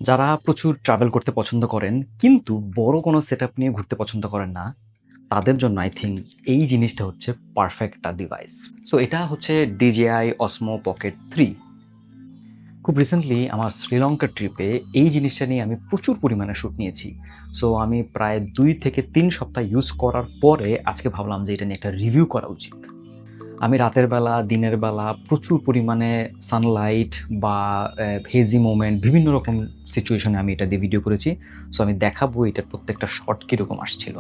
যারা প্রচুর ট্রাভেল করতে পছন্দ করেন কিন্তু বড় কোনো সেটআপ নিয়ে ঘুরতে পছন্দ করেন না, তাদের জন্য আই থিংক এই জিনিসটা হচ্ছে পারফেক্ট একটা ডিভাইস। সো এটা হচ্ছে DJI Osmo Pocket 3। খুব রিসেন্টলি আমার শ্রীলঙ্কার ট্রিপে এই জিনিসটা নিয়ে আমি প্রচুর পরিমাণে শ্যুট নিয়েছি। সো আমি প্রায় ২ থেকে ৩ সপ্তাহ ইউজ করার পরে আজকে ভাবলাম যে এটা নিয়ে একটা রিভিউ করা উচিত। আমি রাতের বেলা, দিনের বেলা প্রচুর পরিমাণে সানলাইট বা হেজি মোমেন্ট বিভিন্ন রকম সিচুয়েশনে আমি এটা দিয়ে ভিডিও করেছি। সো আমি দেখাবো এটার প্রত্যেকটা শট কীরকম আসছিল।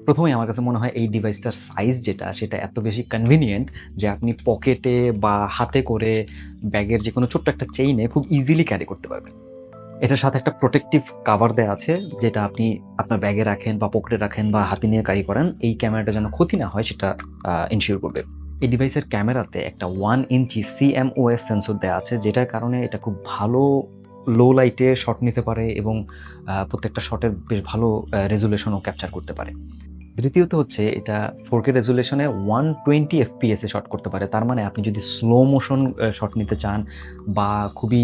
প্রথমেই আমার কাছে মনে হয় এই ডিভাইসটার সাইজ যেটা, সেটা এত বেশি কনভিনিয়েন্ট যে আপনি পকেটে বা হাতে করে ব্যাগের যেকোনো ছোট্ট একটা চেইনে খুব ইজিলি ক্যারি করতে পারবেন। এটার সাথে একটা প্রোটেক্টিভ কাভার দেয়া আছে, যেটা আপনি আপনার ব্যাগে রাখেন বা পকেটে রাখেন বা হাতে নিয়ে ক্যারি করেন, এই ক্যামেরাটা যেন ক্ষতি না হয় সেটা এনশিওর করবে। এই ডিভাইসের ক্যামেরাতে একটা 1 ইঞ্চি CMOS সেন্সর দেয়া আছে, যেটার কারণে এটা খুব ভালো লো লাইটে শট নিতে পারে এবং প্রত্যেকটা শটের বেশ ভালো রেজুলেশনও ক্যাপচার করতে পারে। দ্বিতীয়ত হচ্ছে এটা 4K রেজুলেশনে 120 FPS এ শট করতে পারে। তার মানে আপনি যদি স্লো মোশন শট নিতে চান বা খুবই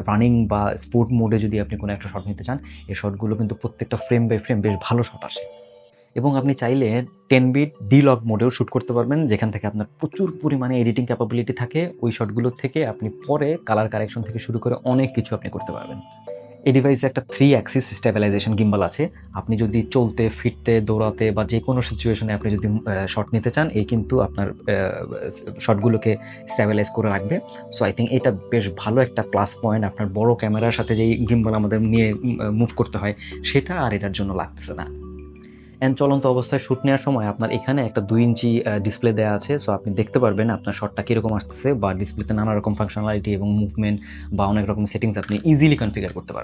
রানিং বা স্পোর্ট মোডে যদি আপনি কোনো একটা শট নিতে চান, এই শটগুলো কিন্তু প্রত্যেকটা ফ্রেম বাই ফ্রেম বেশ ভালো শট আসে। এবং আপনি চাইলে 10 বিট D-Log মোডেও শুট করতে পারবেন, যেখান থেকে আপনার প্রচুর পরিমাণে এডিটিং ক্যাপাবিলিটি থাকে। ওই শটগুলো থেকে আপনি পরে কালার কারেকশন থেকে শুরু করে অনেক কিছু আপনি করতে পারবেন। এই ডিভাইসে একটা 3 অ্যাক্সিস স্টেবিলাইজেশন গিম্বল আছে। আপনি যদি চলতে, ফিরতে, দৌড়াতে বা যেকোনো সিচুয়েশনে আপনি যদি শট নিতে চান, এই কিন্তু আপনার শটগুলোকে স্টেবিলাইজ করে রাখবে। সো আই থিংক এটা বেশ ভালো একটা প্লাস পয়েন্ট। আপনার বড় ক্যামেরার সাথে যেই গিম্বল আমাদের নিয়ে মুভ করতে হয়, সেটা আর এটার জন্য লাগতেছে না। অ্যান্ড চলন্ত অবস্থায় শ্যুট নেওয়ার সময় আপনার এখানে একটা 2 ইঞ্চি ডিসপ্লে দেওয়া আছে। সো আপনি দেখতে পারবেন আপনার শটটা কীরকম আসতেছে, বা ডিসপ্লেতে নানা রকম ফাংশনালিটি এবং মুভমেন্ট বা অনেক রকম সেটিংস আপনি ইজিলি কনফিগার করতে পারবেন।